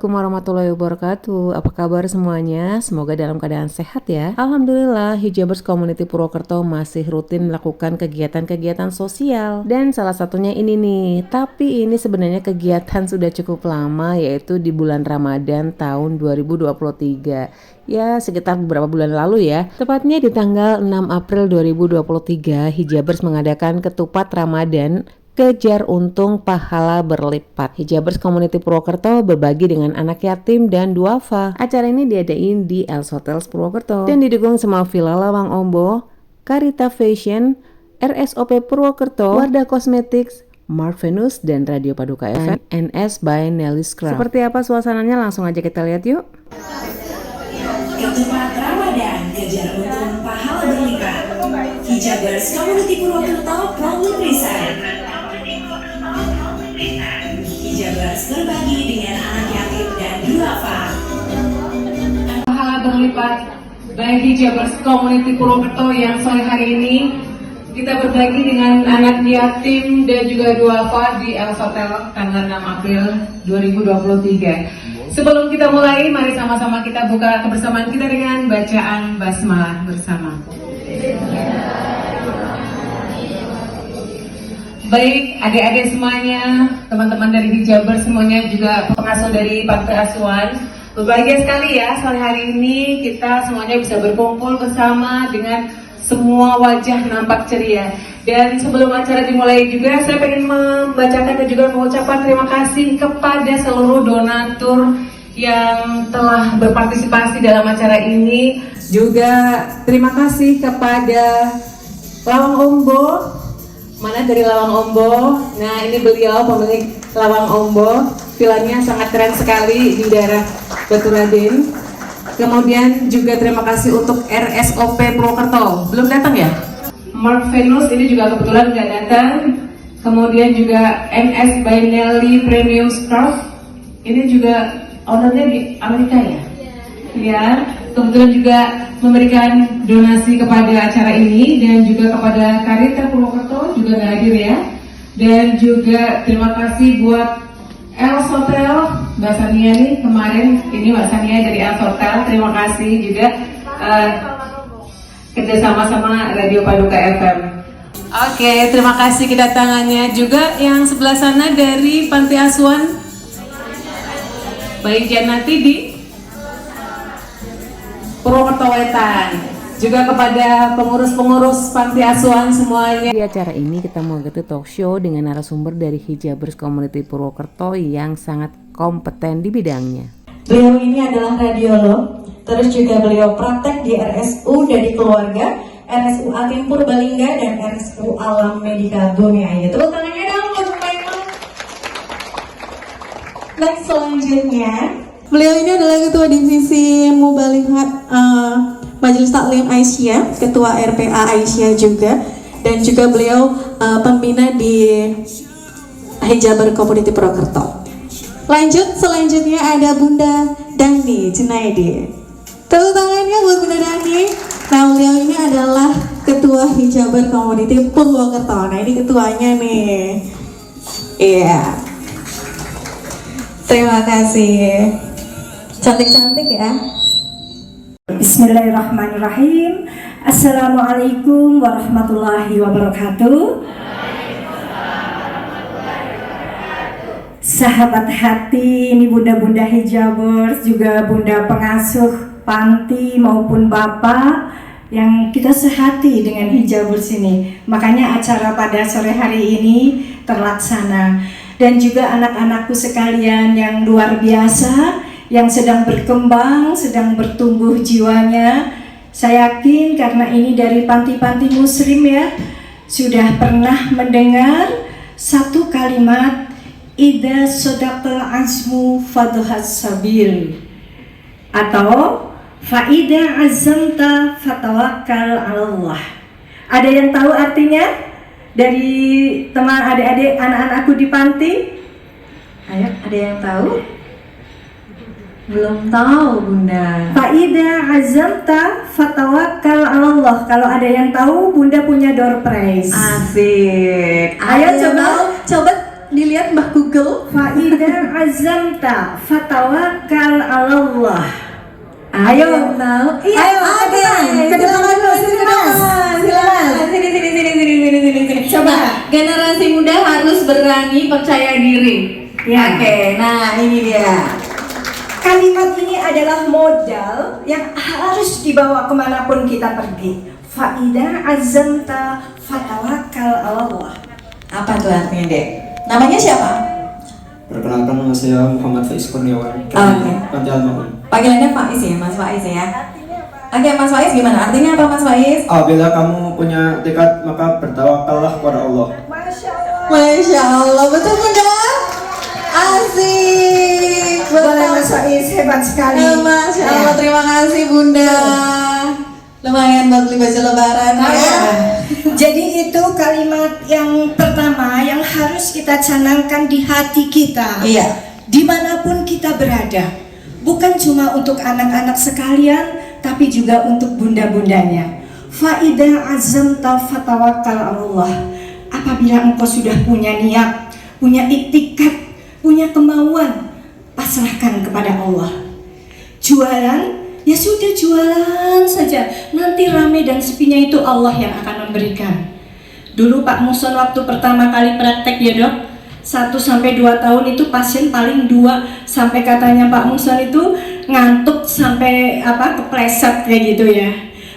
Assalamualaikum warahmatullahi wabarakatuh. Apa kabar semuanya? Semoga dalam keadaan sehat ya. Alhamdulillah, Hijabers Community Purwokerto masih rutin melakukan kegiatan-kegiatan sosial. Dan salah satunya ini nih. Tapi ini sebenarnya kegiatan sudah cukup lama, yaitu di bulan Ramadan tahun 2023. Ya, sekitar beberapa bulan lalu ya. Tepatnya di tanggal 6 April 2023, Hijabers mengadakan ketupat Ramadan Kejar Untung Pahala Berlipat. Hijabers Community Purwokerto berbagi dengan anak yatim dan duafa. Acara ini diadain di Els Hotels Purwokerto dan didukung sama Villa Lawang Ombo, Karita Fashion, RSOP Purwokerto, Wardah Cosmetics, Mark Venus, dan Radio Paduka FM, NS by Nelly Scrap. Seperti apa suasananya? Langsung aja kita lihat yuk. Ketupat Ramadan Kejar Untung Pahala Berlipat. Hijabers Community Purwokerto proudly present. Hijabers berbagi dengan anak yatim dan duafa. Pahala berlipat baik Hijabers Community Purwokerto yang sore hari ini kita berbagi dengan anak yatim dan juga duafa di Els Hotel tanggal 6 April 2023. Sebelum kita mulai, mari sama-sama kita buka kebersamaan kita dengan bacaan basmalah bersama. Baik, adik-adik semuanya, teman-teman dari Hijabers semuanya, juga pengasuh dari Panti Asuhan. Berbahagia sekali ya, sore hari ini kita semuanya bisa berkumpul bersama dengan semua wajah nampak ceria. Dan sebelum acara dimulai juga, saya ingin membacakan dan juga mengucapkan terima kasih kepada seluruh donatur yang telah berpartisipasi dalam acara ini. Juga terima kasih kepada Lawang Ombo. Mana dari Lawang Ombo? Nah, ini beliau pemilik Lawang Ombo. Vilanya sangat keren sekali di daerah Baturadin. Kemudian juga terima kasih untuk RSOP Purwokerto. Belum datang ya? Mark Venus ini juga kebetulan nggak datang. Kemudian juga NS by Nelly Premium Scarf. Ini juga ownernya di Amerika ya? Ya, kebetulan juga memberikan donasi kepada acara ini, dan juga kepada Karita Purwokerto juga nggak hadir ya. Dan juga terima kasih buat Els Hotel, Mbak Sania nih kemarin, ini Mbak Sania dari Els Hotel, terima kasih juga kerjasama sama Radio Paduka FM. Oke, terima kasih kedatangannya juga yang sebelah sana dari Panti Asuhan Bayi Janati di Purwokerto Wetan. Juga kepada pengurus-pengurus Panti Asuhan semuanya. Di acara ini kita mau mengikuti talk show dengan narasumber dari Hijabers Community Purwokerto yang sangat kompeten di bidangnya. Beliau ini adalah radiolog, terus juga beliau praktek di RSU dari keluarga, RSU Atim Purbalingga, dan RSU Alam Medika Bumi Ayu. Tepuk tangannya dong untuk mereka. Next, selanjutnya, beliau ini adalah Ketua Divisi Mubalighah Majelis Taklim Aisyah, Ketua RPA Aisyah juga, dan juga beliau pembina di Hijabers Community Purwokerto. Lanjut, selanjutnya ada Bunda Dani Junaidi. Tepuk tangannya buat Bunda Dani. Nah, beliau ini adalah Ketua Hijabers Community Purwokerto. Nah, ini ketuanya nih. Iya. Terima kasih. Cantik-cantik ya. Bismillahirrahmanirrahim. Assalamualaikum warahmatullahi wabarakatuh. Sahabat hati, ini bunda-bunda Hijabers, juga bunda pengasuh panti maupun bapak yang kita sehati dengan Hijabers ini. Makanya acara pada sore hari ini terlaksana. Dan juga anak-anakku sekalian yang luar biasa, yang sedang berkembang, sedang bertumbuh jiwanya. Saya yakin karena ini dari panti-panti muslim ya, sudah pernah mendengar satu kalimat, Idza sodaqal azmu fadhhas sabil, atau Fa'idha azamta fatawakkal 'alallah. Ada yang tahu artinya dari teman adik-adik anak-anakku di panti? Ayo, ada yang tahu? Belum tahu Bunda. Fa'idha azamta fatawakkal 'alallah. Kalau ada yang tahu, Bunda punya door prize. Asik. Ayo Ada yang coba. tahu? Coba di dilihat Mbak Google. Faidah azamta fatawakkal 'alallah. Ayo, Iya, oke. Silakan dulu, silakan. Sini. Coba. Nah, generasi muda harus berani percaya diri. Ya. Oke, nah ini dia. Kalimat ini adalah modal yang harus dibawa kemanapun kita pergi. Faidah azamta fatawakkal 'alallah. Apa tuh artinya, Dek? Namanya siapa? Perkenalkan, nama saya Muhammad Faiz Kurniawan dari Oke. Pantai Al-Ma'un. Panggilannya Faiz ya, Mas Faiz ya. Oke, Mas Faiz gimana? Artinya apa, Mas Faiz? Apabila kamu punya tekad, maka bertawakallah kepada Allah. Masya Allah, betul Bunda? Asik. Boleh Mas Faiz, hebat sekali. Masya Allah, terima kasih Bunda. Lumayan buat beli baju lebaran ya. Jadi itu kalimat yang pertama yang harus kita canangkan di hati kita. Iya. Dimanapun kita berada. Bukan cuma untuk anak-anak sekalian, tapi juga untuk bunda-bundanya. Faidah azamta fatawakkal 'alallah. Apabila engkau sudah punya niat, punya iktikad, punya kemauan, pasrahkan kepada Allah. Jualan, ya sudah jualan saja. Nanti rame dan sepinya itu Allah yang akan memberikan. Dulu Pak Muson waktu pertama kali praktek ya dok, 1-2 tahun itu pasien paling 2 sampai katanya Pak Muson itu ngantuk sampai kepleset kayak gitu ya.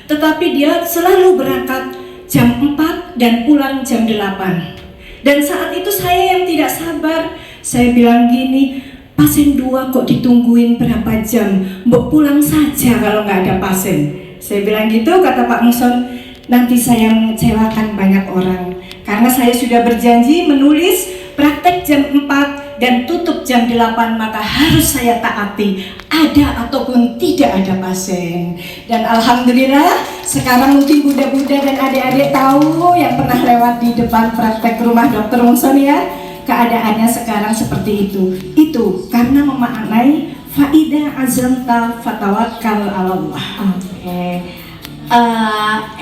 Tetapi dia selalu berangkat jam 4 dan pulang jam 8. Dan saat itu saya yang tidak sabar, saya bilang gini, pasien 2 kok ditungguin berapa jam, mbok pulang saja kalau nggak ada pasien. Saya bilang gitu, kata Pak Muson, nanti saya mengecewakan banyak orang. Karena saya sudah berjanji menulis praktek jam 4 dan tutup jam 8, maka harus saya taati, ada ataupun tidak ada pasien. Dan Alhamdulillah, sekarang mungkin bunda-bunda dan adik-adik tahu yang pernah lewat di depan praktek rumah Dr. Muson ya, keadaannya sekarang seperti itu. Itu karena memaknai faidah azamta fatawakkal 'alallah. Oke.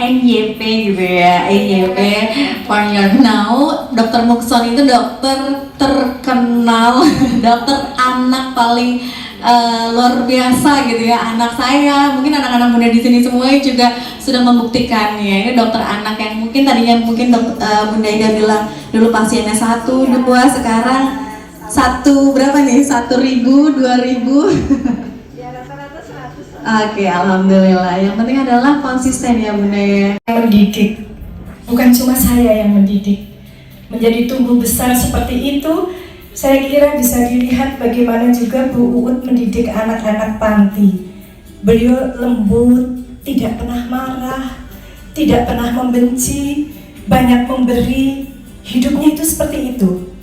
NYP gitu ya, NYP for your now. Dr. Mukson itu dokter terkenal, dokter anak paling luar biasa gitu ya. Anak saya, mungkin anak-anak muda di sini semua juga sudah membuktikannya. Ini dokter anak yang mungkin tadinya Bunda Ida bilang dulu pasiennya 1, 2, sekarang 1 berapa nih? 1.000, 2.000. Oke, alhamdulillah. Yang penting adalah konsisten ya Bunda ya. Mendidik, bukan cuma saya yang mendidik. Menjadi tumbuh besar seperti itu, saya kira bisa dilihat bagaimana juga Bu Uut mendidik anak-anak panti. Beliau lembut, tidak pernah marah, tidak pernah membenci, banyak memberi. Hidupnya itu seperti itu.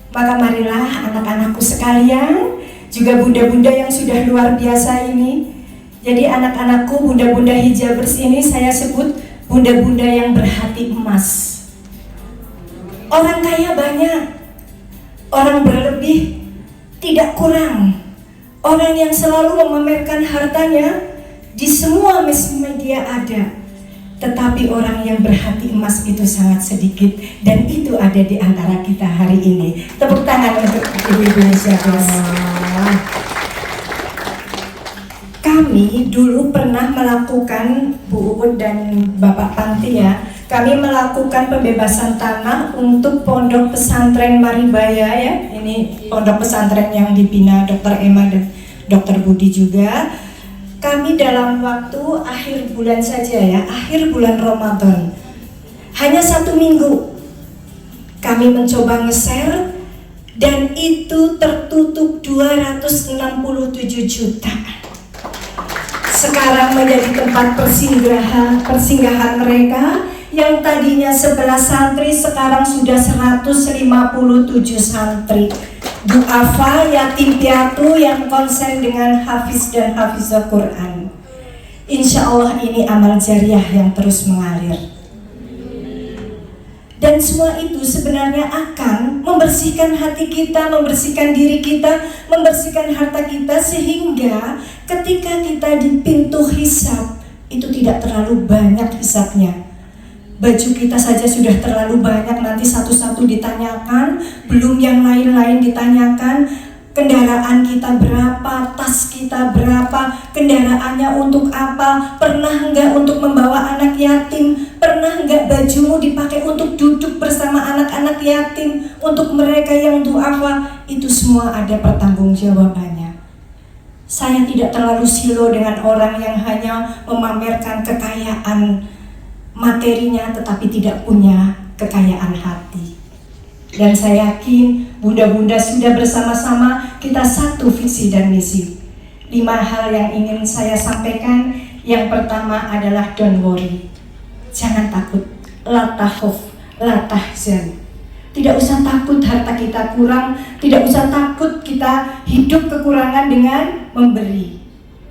Maka marilah anak-anakku sekalian, juga bunda-bunda yang sudah luar biasa ini. Jadi anak-anakku, bunda-bunda hijabers ini saya sebut bunda-bunda yang berhati emas. Orang kaya banyak, orang berlebih tidak kurang. Orang yang selalu memamerkan hartanya di semua media ada. Tetapi orang yang berhati emas itu sangat sedikit, dan itu ada di antara kita hari ini. Tepuk tangan untuk ibu-ibu hijabers. Kami dulu pernah melakukan, Bu Uut dan Bapak Panti ya, kami melakukan pembebasan tanah untuk pondok pesantren Maribaya ya. Ini pondok pesantren yang dibina Dr. Emma dan Dr. Budi juga. Kami dalam waktu akhir bulan saja ya, akhir bulan Ramadan, hanya 1 minggu kami mencoba nge-share, dan itu tertutup 267 juta. Sekarang menjadi tempat persinggahan mereka yang tadinya 11 santri sekarang sudah 157 santri. Du'afa, yatim piatu yang konsen dengan hafiz dan hafizah Quran. Insya Allah ini amal jariah yang terus mengalir. Dan semua itu sebenarnya akan membersihkan hati kita, membersihkan diri kita, membersihkan harta kita, sehingga ketika kita di pintu hisab itu tidak terlalu banyak hisabnya. Baju kita saja sudah terlalu banyak, nanti satu-satu ditanyakan, belum yang lain-lain ditanyakan. Kendaraan kita berapa, tas kita berapa, kendaraannya untuk apa, pernah enggak untuk membawa anak yatim, pernah enggak bajumu dipakai untuk duduk bersama anak-anak yatim, untuk mereka yang duafa, itu semua ada pertanggungjawabannya. Saya tidak terlalu silo dengan orang yang hanya memamerkan kekayaan materinya tetapi tidak punya kekayaan hati. Dan saya yakin bunda-bunda sudah bersama-sama, kita satu visi dan misi. 5 hal yang ingin saya sampaikan. Yang pertama adalah don't worry. Jangan takut. La takhaf, la tahzan. Tidak usah takut harta kita kurang, tidak usah takut kita hidup kekurangan dengan memberi.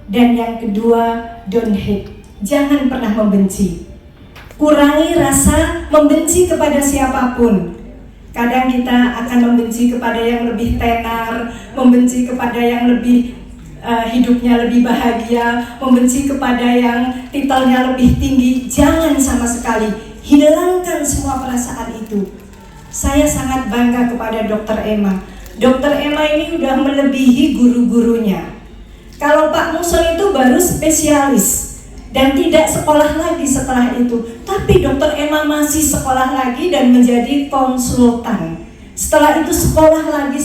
Dan yang kedua, don't hate. Jangan pernah membenci. Kurangi rasa membenci kepada siapapun. Kadang kita akan membenci kepada yang lebih tenar, membenci kepada yang lebih hidupnya lebih bahagia, membenci kepada yang titelnya lebih tinggi. Jangan sama sekali, hilangkan semua perasaan itu. Saya sangat bangga kepada Dr. Emma. Dr. Emma ini udah melebihi guru-gurunya. Kalau Pak Muson itu baru spesialis dan tidak sekolah lagi setelah itu, tapi Dr. Emma masih sekolah lagi dan menjadi konsultan. Setelah itu sekolah lagi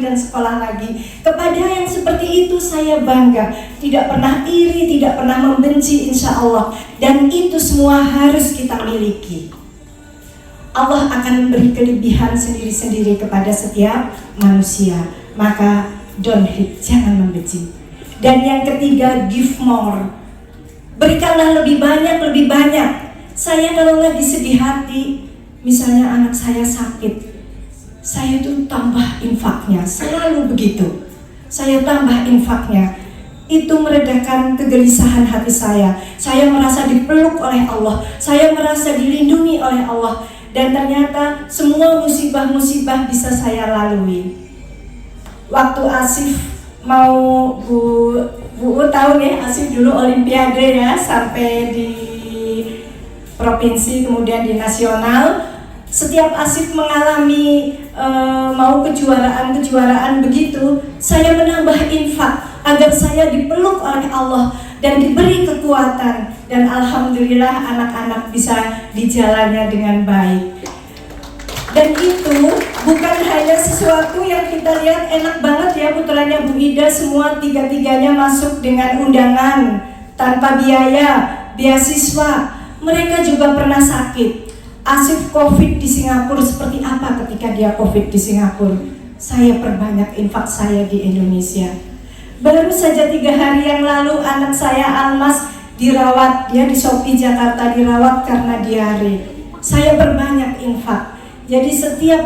dan sekolah lagi. Kepada yang seperti itu saya bangga, tidak pernah iri, tidak pernah membenci, insya Allah. Dan itu semua harus kita miliki. Allah akan memberi kelebihan sendiri-sendiri kepada setiap manusia. Maka don't hate, jangan membenci. Dan yang ketiga, give more. Berikanlah lebih banyak. Saya kalau lagi sedih hati, misalnya anak saya sakit, saya tuh tambah infaknya, selalu begitu. Saya tambah infaknya. Itu meredakan kegelisahan hati saya. Saya merasa dipeluk oleh Allah, saya merasa dilindungi oleh Allah. Dan ternyata semua musibah-musibah bisa saya lalui. Waktu Asif mau Bu tahu ya, Asif dulu olimpiade ya, sampai di provinsi kemudian di nasional. Setiap Asif mengalami mau kejuaraan begitu, saya menambah infak agar saya dipeluk oleh Allah dan diberi kekuatan. Dan alhamdulillah anak-anak bisa di jalannya dengan baik. Dan itu bukan hanya sesuatu yang kita lihat enak banget ya, putranya Bu Ida semua tiga-tiganya masuk dengan undangan tanpa biaya, beasiswa. Mereka juga pernah sakit. Asif COVID di Singapura, seperti apa ketika dia COVID di Singapura? Saya perbanyak infak saya di Indonesia. Baru saja 3 hari yang lalu anak saya Almas dirawat, dia di Shopee Jakarta dirawat karena diare. Saya perbanyak infak. Jadi setiap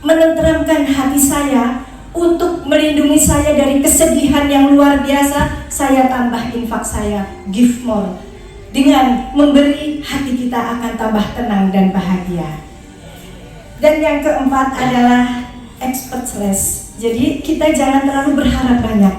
menenteramkan hati saya untuk melindungi saya dari kesedihan yang luar biasa, saya tambah infak saya, give more. Dengan memberi, hati kita akan tambah tenang dan bahagia. Dan yang keempat adalah expertless. Jadi kita jangan terlalu berharap banyak.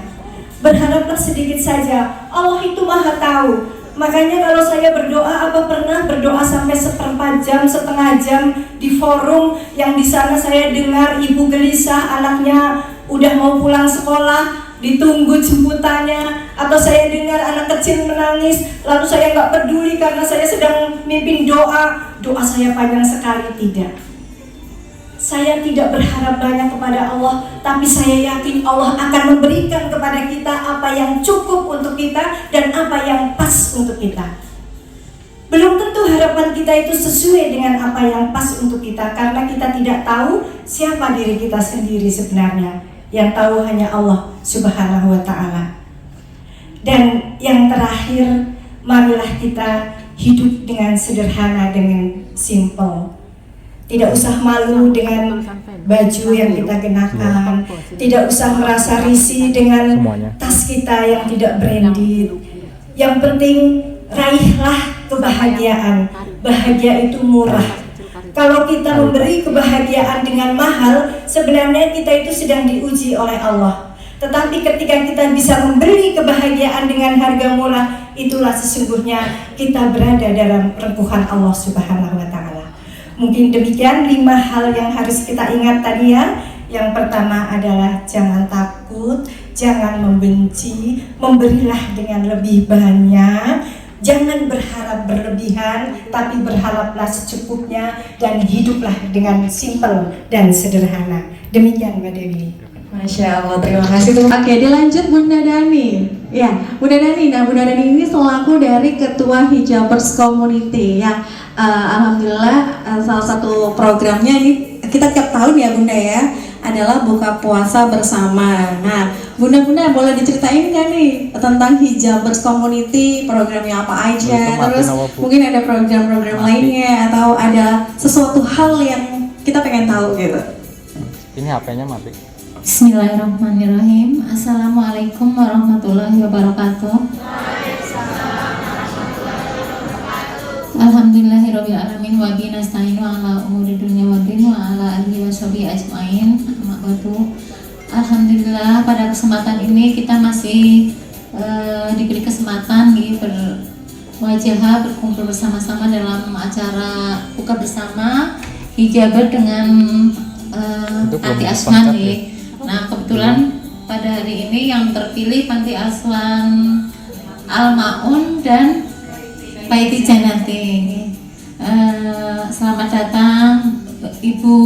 Berharaplah sedikit saja. Allah itu Maha tahu. Makanya kalau saya berdoa, apa pernah berdoa sampai 1/4 jam, setengah jam di forum yang di sana saya dengar ibu gelisah, anaknya udah mau pulang sekolah, ditunggu jemputannya, atau saya dengar anak kecil menangis, lalu saya nggak peduli karena saya sedang mimpin doa saya panjang sekali. Tidak. Saya tidak berharap banyak kepada Allah, tapi saya yakin Allah akan memberikan kepada kita apa yang cukup untuk kita dan apa yang pas untuk kita. Belum tentu harapan kita itu sesuai dengan apa yang pas untuk kita, karena kita tidak tahu siapa diri kita sendiri sebenarnya. Yang tahu hanya Allah Subhanahu wa Ta'ala. Dan yang terakhir, marilah kita hidup dengan sederhana, dengan simple. Tidak usah malu dengan baju yang kita kenakan, tidak usah merasa risih dengan tas kita yang tidak branded. Yang penting raihlah kebahagiaan. Bahagia itu murah. Kalau kita memberi kebahagiaan dengan mahal, sebenarnya kita itu sedang diuji oleh Allah. Tetapi ketika kita bisa memberi kebahagiaan dengan harga murah, itulah sesungguhnya kita berada dalam rengkuhan Allah Subhanahu wa Ta'ala. Mungkin demikian 5 hal yang harus kita ingat tadi ya. Yang pertama adalah jangan takut, jangan membenci, memberilah dengan lebih banyak, jangan berharap berlebihan, tapi berharaplah secukupnya dan hiduplah dengan simpel dan sederhana. Demikian Mbak Dewi. Masya Allah, terima kasih tuh. Oke, dilanjut Bunda Dani. Ya, Bunda Dani. Nah, Bunda Dani ini selaku dari Ketua Hijabers Community yang alhamdulillah salah satu programnya ini kita tiap tahun ya Bunda ya, adalah buka puasa bersama. Nah, Bunda-bunda boleh diceritain nggak nih tentang Hijabers Community, programnya apa aja, terus mungkin ada program-program lainnya atau ada sesuatu hal yang kita pengen tahu gitu. Ini HP-nya mati. Bismillahirrahmanirrahim. Assalamualaikum warahmatullahi wabarakatuh. Alhamdulillahirrabbilalamin wa bihi nasta'inu ala umuri dunya waddin wa ala alihi washabihi ajmain. Amma ba'du. Alhamdulillah pada kesempatan ini kita masih diberi kesempatan berwajah berkumpul bersama-sama dalam acara buka bersama hijaber dengan Panti Asuhan nih. Nah kebetulan pada hari ini yang terpilih Panti Asuhan Al-Maun dan Baiti Janati. Selamat datang Ibu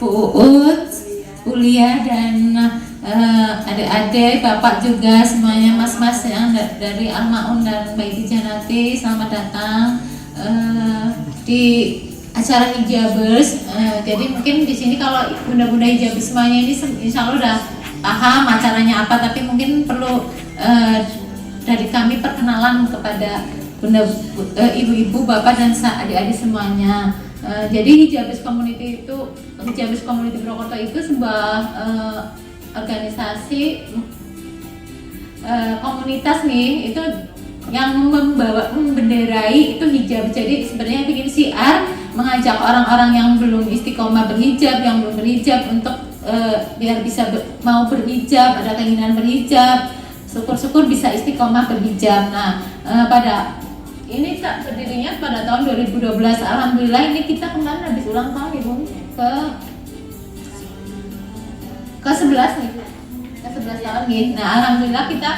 Uut, Ulia dan adik-adik, bapak juga semuanya, mas-mas yang dari Al-Maun dan Baiti Janati. Selamat datang di acara Hijabers. Jadi mungkin di sini kalau bunda-bunda hijabers semuanya ini insya Allah udah paham acaranya apa, tapi mungkin perlu dari kami perkenalan kepada bunda, ibu-ibu, bapak dan adik-adik semuanya. Jadi Hijabers Community itu, Hijabers Community Purwokerto itu sebuah organisasi komunitas nih, itu yang membenderai itu hijab. Jadi sebenarnya bikin syiar mengajak orang-orang yang belum istiqomah berhijab, yang belum berhijab untuk biar bisa mau berhijab, ada keinginan berhijab, syukur-syukur bisa istiqomah berhijab. Nah pada ini tak berdirinya pada tahun 2012. Alhamdulillah ini kita kemarin habis ulang tahun Ibu ke 11 nih, ke 11 tahun nih. Nah alhamdulillah kita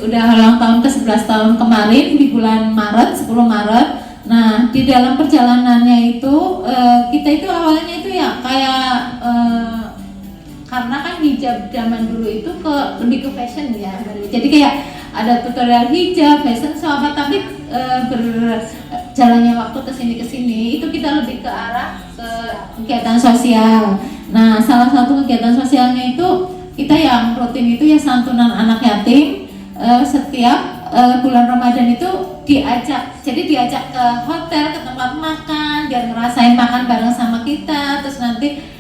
udah ulang tahun ke 11 tahun kemarin di bulan Maret, 10 Maret. Nah di dalam perjalanannya itu kita itu awalnya itu ya kayak karena kan hijab zaman dulu itu lebih ke fashion ya, jadi kayak ada tutorial hijab, fashion show apa, tapi berjalannya waktu kesini itu kita lebih ke arah ke kegiatan sosial. Nah salah satu kegiatan sosialnya itu kita yang rutin itu ya santunan anak yatim. Setiap bulan Ramadan itu diajak ke hotel, ke tempat makan, biar ngerasain makan bareng sama kita, terus nanti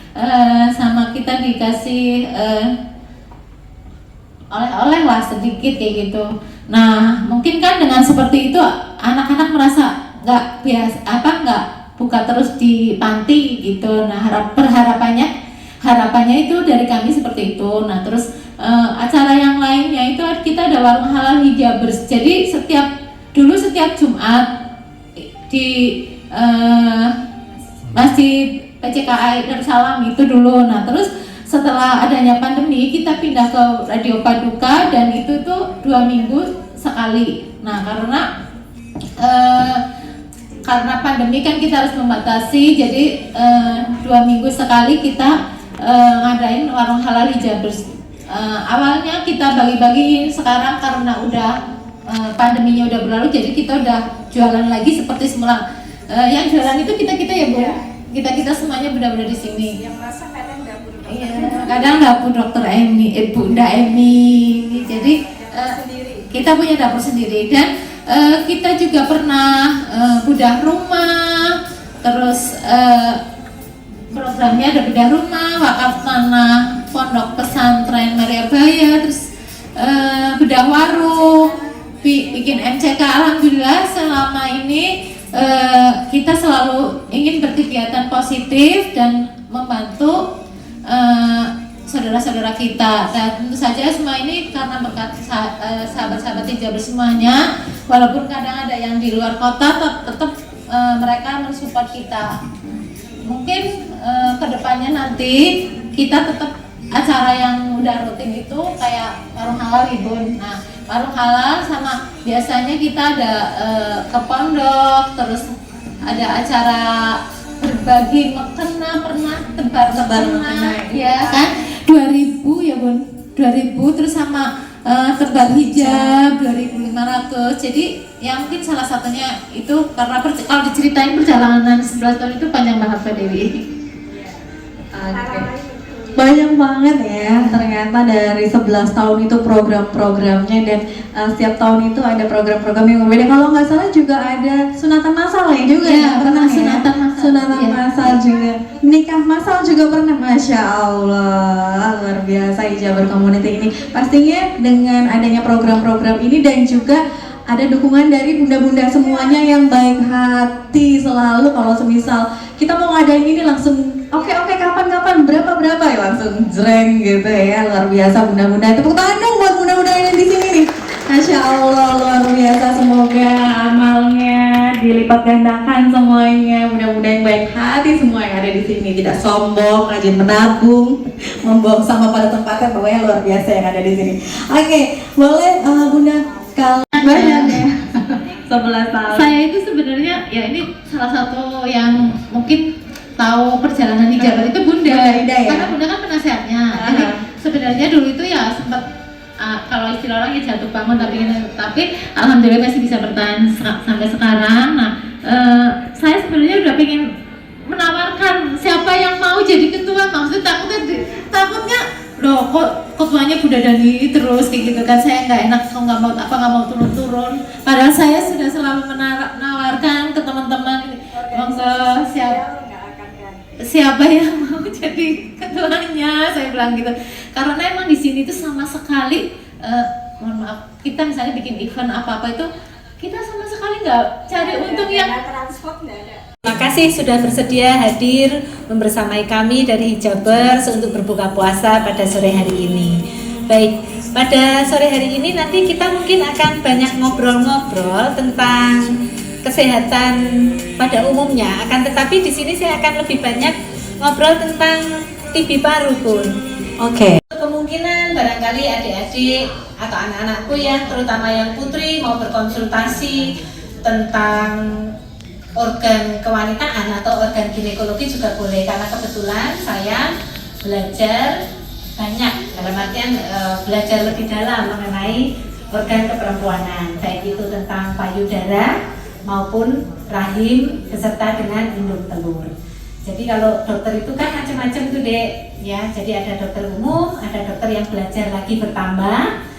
sama kita dikasih oleh-oleh lah sedikit kayak gitu. Nah mungkin kan dengan seperti itu anak-anak merasa nggak biasa nggak buka terus di panti gitu. Nah harapannya itu dari kami seperti itu. Nah terus acara yang lainnya itu kita ada warung halal hijabers. Jadi setiap Jumat di Masjid PCKI Darussalam itu dulu. Nah terus setelah adanya pandemi kita pindah ke Radio Paduka dan itu tuh 2 minggu sekali. Nah karena pandemi kan kita harus membatasi, jadi 2 minggu sekali kita ngadain warung halal hijabers. Awalnya kita bagi-bagiin, sekarang karena udah pandeminya udah berlalu, jadi kita udah jualan lagi seperti semula. Yang jualan itu kita ya Bu, kita semuanya benar-benar di sini. Yang masak kadang dapur. Iya, kadang dapur Dokter Emi, Bunda Emi. Jadi kita punya dapur sendiri dan kita juga pernah bedah rumah, terus programnya ada bedah rumah, wakaf tanah, pondok pesantren Maria Baya, terus bedah warung, bikin MCK. Alhamdulillah selama ini kita selalu ingin berkegiatan positif dan membantu saudara-saudara kita. Dan tentu saja semua ini karena berkat sahabat-sahabat hijabers semuanya, walaupun kadang ada yang di luar kota, tetap mereka mensupport kita. Mungkin kedepannya nanti kita tetap acara yang udah rutin itu kayak warung halal Ribun. Nah, warung halal sama biasanya kita ada ke pondok, terus ada acara berbagi mekena, pernah tebar mekena, ya kan 2000 ya Bun, 2000, terus sama tebar hijab 2500. Jadi yang mungkin salah satunya itu karena kalau diceritain perjalanan 11 tahun itu panjang banget Pak Dewi. Banyak banget ya ternyata dari 11 tahun itu program-programnya, dan setiap tahun itu ada program-program yang berbeda. Kalau nggak salah juga ada sunatan masal ya juga ya, pernah sunatan ya? masal. Sunatan Ya. masal juga, nikah masal juga pernah. Masya Allah, luar biasa Hijaber Community ini. Pastinya dengan adanya program-program ini dan juga ada dukungan dari bunda-bunda semuanya yang baik hati selalu. Kalau semisal kita mau ngadain ini langsung oke kapan berapa ya, langsung jreng gitu ya. Luar biasa bunda-bunda. Tepuk tangan dong buat bunda-bunda yang di sini nih. Masya Allah, luar biasa. Semoga amalnya dilipat gandakan semuanya. Bunda-bunda yang baik hati semua yang ada di sini, tidak sombong, rajin menabung, membuang sampah pada tempatnya. Pokoknya luar biasa yang ada di sini. Oke, boleh Bunda kalau banyak ya. 11 tahun. Saya itu sebenarnya ya ini salah satu yang mungkin tahu perjalanan hijaber itu Bunda. Ida ya? Karena Bunda kan penasehatnya. Jadi sebenarnya dulu itu ya sempat kalau istilah orang ya jatuh bangun, tapi alhamdulillah masih bisa bertahan sampai sekarang. Nah, saya sebenarnya udah pengen menawarkan siapa yang mau jadi ketua, maksudnya takutnya loh kok ketuanya Bunda Dani terus kayak gitu kan, saya nggak enak, nggak mau turun-turun. Padahal saya sudah selalu menawarkan ke teman-teman, monggo siapa yang mau jadi ketuanya, saya bilang gitu. Karena emang di sini tuh sama sekali, mohon maaf, kita misalnya bikin event apa-apa itu kita sama sekali nggak cari untung yang transport, nggak ada. Terima kasih sudah bersedia hadir membersamai kami dari Hijabers untuk berbuka puasa pada sore hari ini. Baik, pada sore hari ini nanti kita mungkin akan banyak ngobrol-ngobrol tentang kesehatan pada umumnya. Akan tetapi di sini saya akan lebih banyak ngobrol tentang TB paru pun. Oke. Kemungkinan barangkali adik-adik atau anak-anakku ya, terutama yang putri mau berkonsultasi tentang organ kewanitaan atau organ ginekologi juga boleh, karena kebetulan saya belajar banyak, dalam artian belajar lebih dalam mengenai organ keperempuanan, baik itu tentang payudara maupun rahim beserta dengan indung telur. Jadi kalau dokter itu kan macam-macam tuh Dek ya, jadi ada dokter umum, ada dokter yang belajar lagi bertambah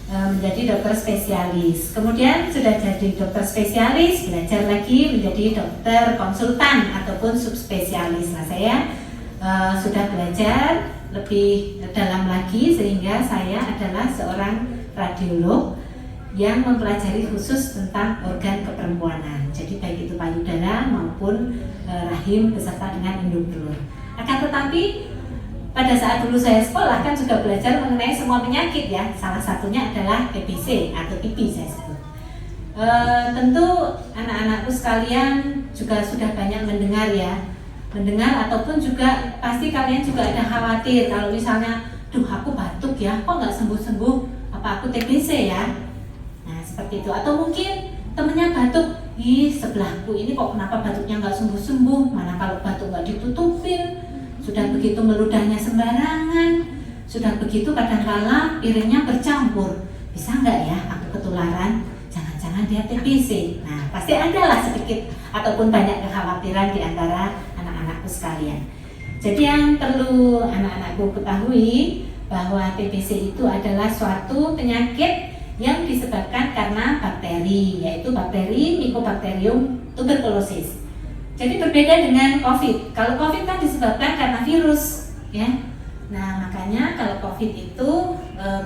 menjadi dokter spesialis, kemudian sudah jadi dokter spesialis belajar lagi menjadi dokter konsultan ataupun subspesialis. Nah saya sudah belajar lebih dalam lagi sehingga saya adalah seorang radiolog yang mempelajari khusus tentang organ keperempuanan, jadi baik itu payudara maupun rahim beserta dengan indung telur. Akan tetapi pada saat dulu saya sekolah kan juga belajar mengenai semua penyakit ya, salah satunya adalah TBC atau TB saya sebut. Tentu anak-anakku sekalian juga sudah banyak mendengar ataupun juga pasti kalian juga ada khawatir kalau misalnya, duh aku batuk ya, kok nggak sembuh-sembuh, apa aku TBC ya? Nah seperti itu, atau mungkin temennya batuk, ih sebelahku ini kok kenapa batuknya nggak sembuh-sembuh, mana kalau batuk nggak ditutupin, sudah begitu meludahnya sembarangan, sudah begitu kadang-kala piringnya bercampur, bisa nggak ya aku ketularan, jangan-jangan dia TBC. Nah pasti adalah sedikit ataupun banyak kekhawatiran di antara anak-anakku sekalian. Jadi yang perlu anak-anakku ketahui bahwa TBC itu adalah suatu penyakit yang disebabkan karena bakteri, yaitu bakteri Mycobacterium tuberculosis. Jadi berbeda dengan COVID. Kalau COVID kan disebabkan karena virus, ya. Nah makanya kalau COVID itu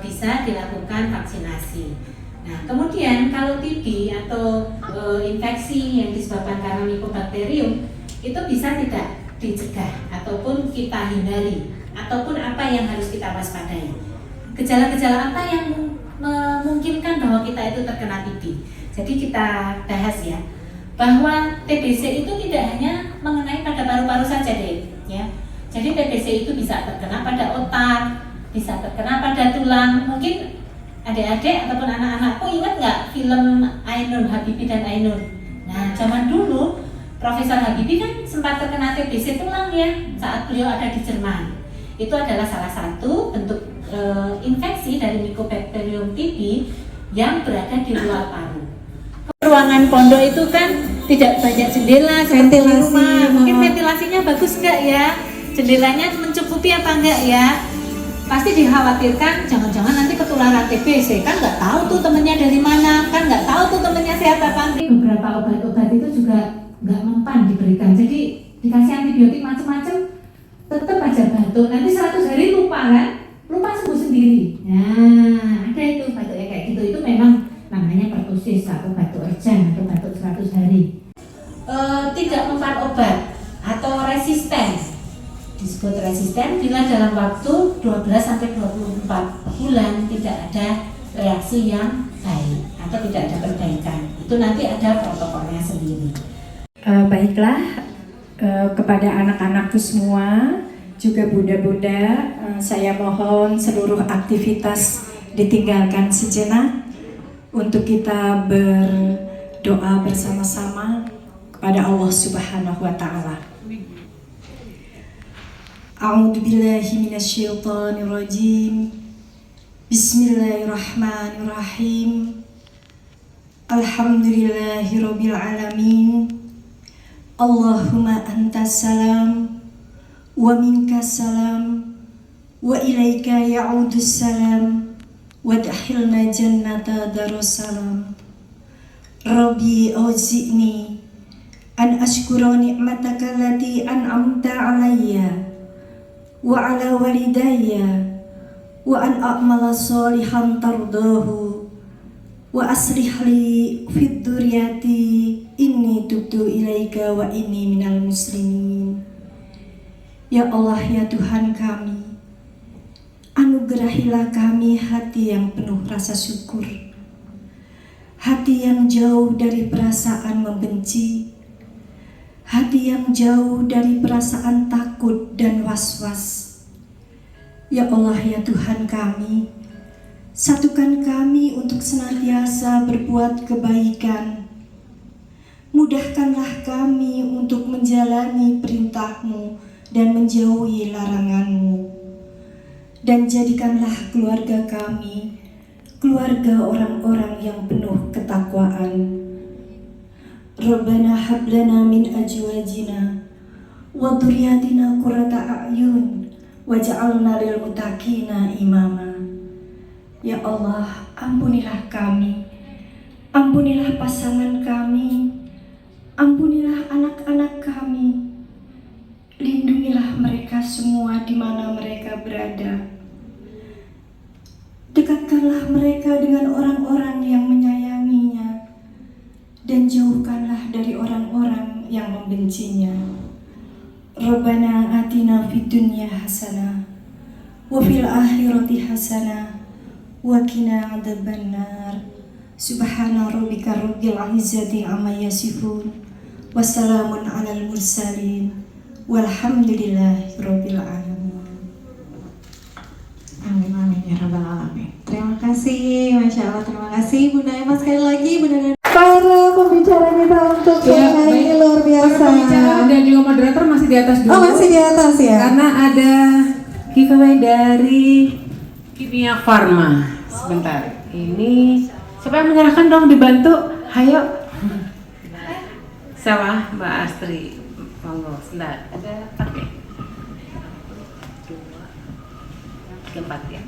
bisa dilakukan vaksinasi. Nah kemudian kalau TB atau infeksi yang disebabkan karena Mycobacterium itu bisa tidak dicegah ataupun kita hindari ataupun apa yang harus kita waspadai. Gejala-gejala apa yang memungkinkan bahwa kita itu terkena TB. Jadi kita bahas ya, bahwa TBC itu tidak hanya mengenai pada paru-paru saja deh, ya. Jadi TBC itu bisa terkena pada otak, bisa terkena pada tulang. Mungkin adik-adik ataupun anak-anakku ingat nggak film Ainun, Habibie dan Ainun? Nah, zaman dulu Profesor Habibie kan sempat terkena TBC tulang ya saat beliau ada di Jerman. Itu adalah salah satu bentuk infeksi dari Mycobacterium TB yang berada di luar paru. Ruangan pondok itu kan tidak banyak jendela, ventilasi rumah. Mungkin ventilasinya bagus nggak ya? Jendelanya mencukupi apa enggak ya? Pasti dikhawatirkan jangan-jangan nanti ketularan TBC, kan nggak tahu tuh temennya dari mana, kan nggak tahu tuh temennya sehat apa enggak. Beberapa obat-obat itu juga nggak mempan diberikan, jadi dikasih antibiotik macam-macam tetap aja batuk, nanti 100 hari lupa kan, lupa sembuh sendiri. Nah, ada itu batuk ya kayak gitu, itu memang namanya pertusis atau batuk urgent atau batuk 100 hari. Tidak mempan obat atau resisten, disebut resisten bila dalam waktu 12-24 bulan tidak ada reaksi yang baik atau tidak ada perbaikan. Itu nanti ada protokolnya sendiri. Baiklah, kepada anak-anakku semua, juga bunda-bunda, saya mohon seluruh aktivitas ditinggalkan sejenak untuk kita berdoa bersama-sama kepada Allah Subhanahu wa Ta'ala. A'udzu billahi minasyaitonir rajim. Bismillahirrahmanirrahim. Alhamdulillahirabbil alamin. Allahumma antas salam wa minkas salam wa ilaika ya'udus salam wa adkhilna jannata darussalam. Rabbi auzi'ni an ashkura ni'mataka allati an'amta 'alayya wa 'ala walidayya wa an a'mala shalihan tardahu wa aslih li fid dzurriyyati inni tubtu ilaika wa inni minal muslimin. Ya Allah, ya Tuhan kami, anugerahilah kami hati yang penuh rasa syukur, hati yang jauh dari perasaan membenci, hati yang jauh dari perasaan takut dan was-was. Ya Allah, ya Tuhan kami, satukan kami untuk senantiasa berbuat kebaikan. Mudahkanlah kami untuk menjalani perintah-Mu dan menjauhi larangan-Mu. Dan jadikanlah keluarga kami keluarga orang-orang yang penuh ketakwaan. Rabbana hab lana min azwajina wa dhurriyyatina qurrata a'yun waj'alna lil muttaqina imama. Ya Allah, ampunilah kami, ampunilah pasangan kami, ampunilah anak-anak kami, lindungilah mereka semua di mana mereka berada. Dekatkanlah mereka dengan orang-orang yang menyayanginya, dan jauhkanlah dari orang-orang yang membencinya. Rabbana atina fid dunya hasanah wa fil akhirati hasanah wa qina adzabannar. Subhana rabbika rabbil izzati amma yasifun wa salamun alal mursalin walhamdulillahi rabbil alamin. Amin amin ya rabbal alamin. Terima kasih, Masya Allah, terima kasih Bunda Emma sekali lagi, Bunda. Para pembicara kita untuk hari ini luar biasa. Para pembicara dan juga moderator masih di atas dulu. Oh, masih di atas ya. Karena ada giveaway dari Kimia Farma. Sebentar. Ini siapa yang menyerahkan dong, dibantu. Hayo. Sawah Mbak Astri. Monggo, sebentar. Ada 4 ya? 2, 3, 4 ya.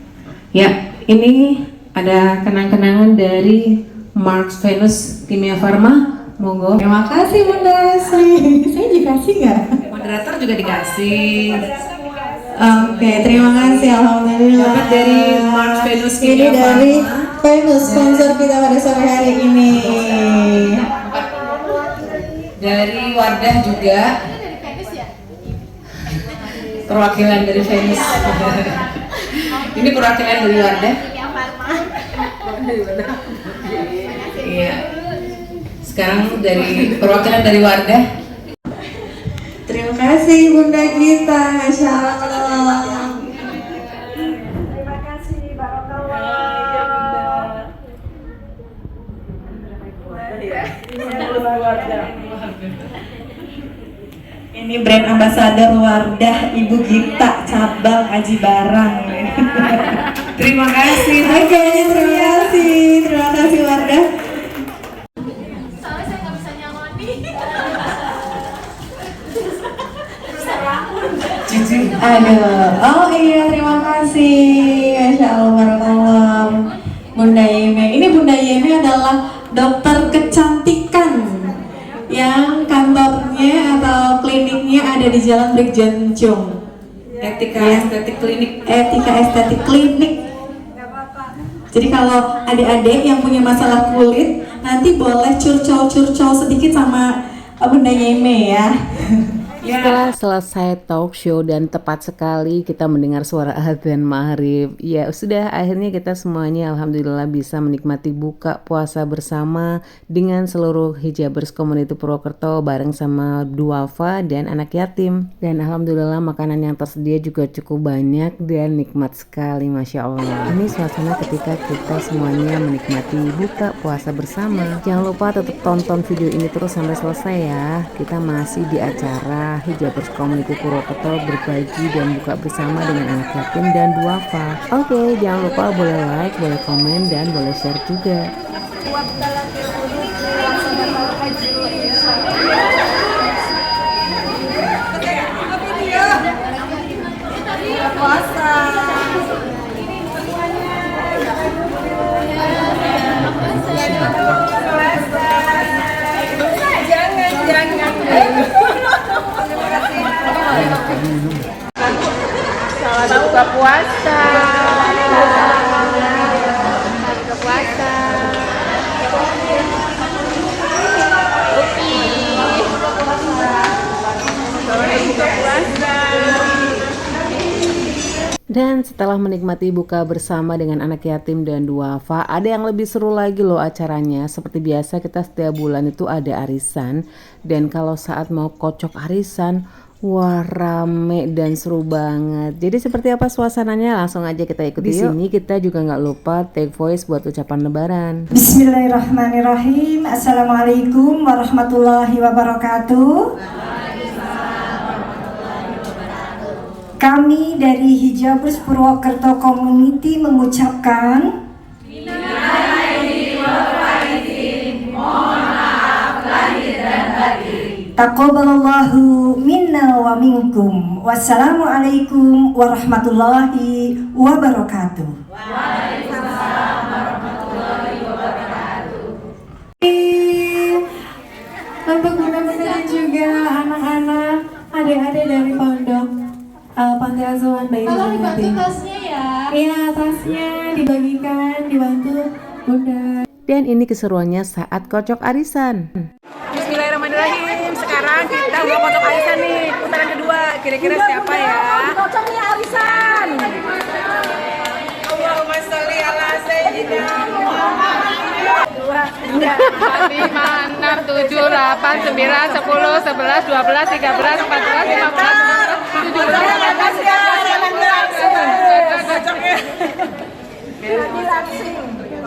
Ya, ini ada kenang-kenangan dari Marks Venus Kimia Farma. Monggo. Terima kasih Bunda Asri. Saya dikasih nggak? Moderator juga dikasih. Oke, terima kasih, alhamdulillah. Dapat dari Marks Venus Ini Kimia dari Farma. Venus, sponsor kita pada sore hari ini. Dari Wardah juga. perwakilan dari Venus. Ini perwakilan dari Wardah. Iya. Sekarang dari perwakilan dari Wardah. Terima kasih Bunda Gita, Masya Allah. Terima kasih, barakallah. Ini brand ambassador Wardah Ibu Gita cabang Aji Barang. Terima kasih. Oke, terima kasih Wardah. Soalnya saya nggak bisa nyamoni. Aduh, oh iya terima kasih, Masya Allah, barakallah. Bunda Yeme, ini Bunda Yeme adalah dokter kecantikan yang kantornya atau kliniknya ada di Jalan Brigjen Chung. Etika Estetik Klinik. Etika Estetik Klinik. Jadi kalau adik-adik yang punya masalah kulit, nanti boleh curcol sedikit sama Bunda Yeme ya. Setelah selesai talk show dan tepat sekali kita mendengar suara adzan maghrib, ya sudah akhirnya kita semuanya alhamdulillah bisa menikmati buka puasa bersama dengan seluruh Hijabers Community Purwokerto bareng sama duafa dan anak yatim. Dan alhamdulillah makanan yang tersedia juga cukup banyak dan nikmat sekali, Masya Allah. Ini suasana ketika kita semuanya menikmati buka puasa bersama. Jangan lupa tetap tonton video ini terus sampai selesai ya. Kita masih di acara Hijabers Community Purwokerto berbagi dan buka bersama dengan anak yatim dan duafa. Oke, jangan lupa boleh like, boleh komen, dan boleh share juga. Selamat buka puasa. Buka puasa. Dan setelah menikmati buka bersama dengan anak yatim dan duafa, ada yang lebih seru lagi loh acaranya. Seperti biasa kita setiap bulan itu ada arisan, dan kalau saat mau kocok arisan, wah rame dan seru banget. Jadi seperti apa suasananya? Langsung aja kita ikuti. Di sini kita juga nggak lupa take voice buat ucapan lebaran. Bismillahirrahmanirrahim. Assalamualaikum warahmatullahi wabarakatuh. Kami dari Hijabers Purwokerto Community mengucapkan Taqabbalallahu minna wa minkum. Wassalamualaikum warahmatullahi wabarakatuh. Waalaikumsalam warahmatullahi wabarakatuh. Untuk bunda-bunda dan juga anak-anak, adik-adik dari pondok Panti Asuhan Bayi Tolong dibantu Yatim. tasnya ya. Iya, tasnya dibagikan, dibantu bunda. Dan ini keseruannya saat kocok arisan. Bismillahirrahmanirrahim. Sekarang kita mau kocok arisan nih. Putaran kedua. Kira-kira siapa ya? Kocoknya arisan. Allahumma sholli ala sayyidina Muhammad. 2, 3, 4, 5, 6, 7, 8, 9, 10, 11, 12, 13, 14, 15, 16, 17, 18,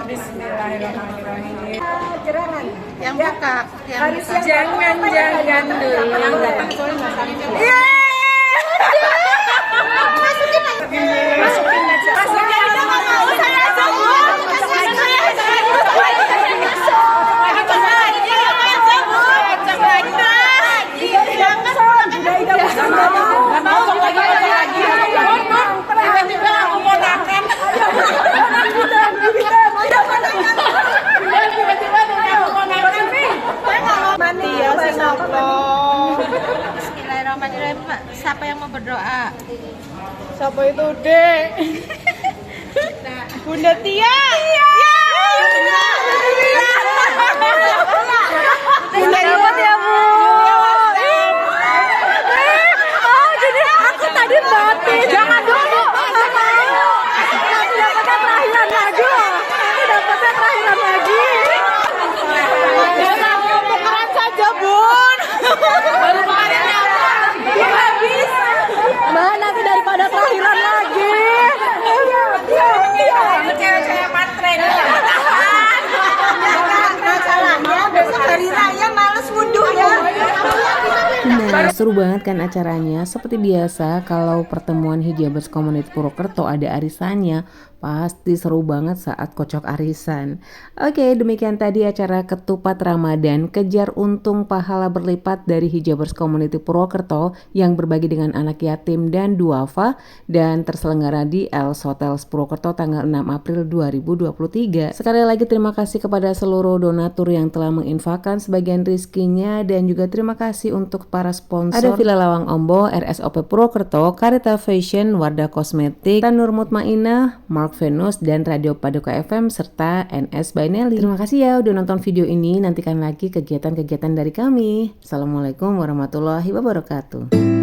Bismillahirrahmanirrahim. Yang buka, jangan dulu. Yang datang soalnya nggak saling. Masukin aja. Bismillahirrahmanirrahim. Siapa yang mau berdoa? Siapa itu, Dek? Bunda Tia. Bunda dapat ya, Bu. Oh, jadi aku tadi Seru banget kan acaranya. Seperti biasa kalau pertemuan Hijabers Community Purwokerto ada arisannya, pasti seru banget saat kocok arisan. Oke, demikian tadi acara Ketupat Ramadan, kejar untung pahala berlipat dari Hijabers Community Purwokerto yang berbagi dengan anak yatim dan duafa dan terselenggara di Els Hotel Purwokerto tanggal 6 April 2023. Sekali lagi terima kasih kepada seluruh donatur yang telah menginfakkan sebagian rizkinya dan juga terima kasih untuk para sponsor. Ada Villa Lawang Ombo, RSOP Purwokerto, Karita Fashion, Wardah Kosmetik, Tanur Mutmainah, Mark Venus, dan Radio Paduka FM, serta NS by Nelly. Terima kasih ya udah nonton video ini. Nantikan lagi kegiatan-kegiatan dari kami. Assalamualaikum warahmatullahi wabarakatuh.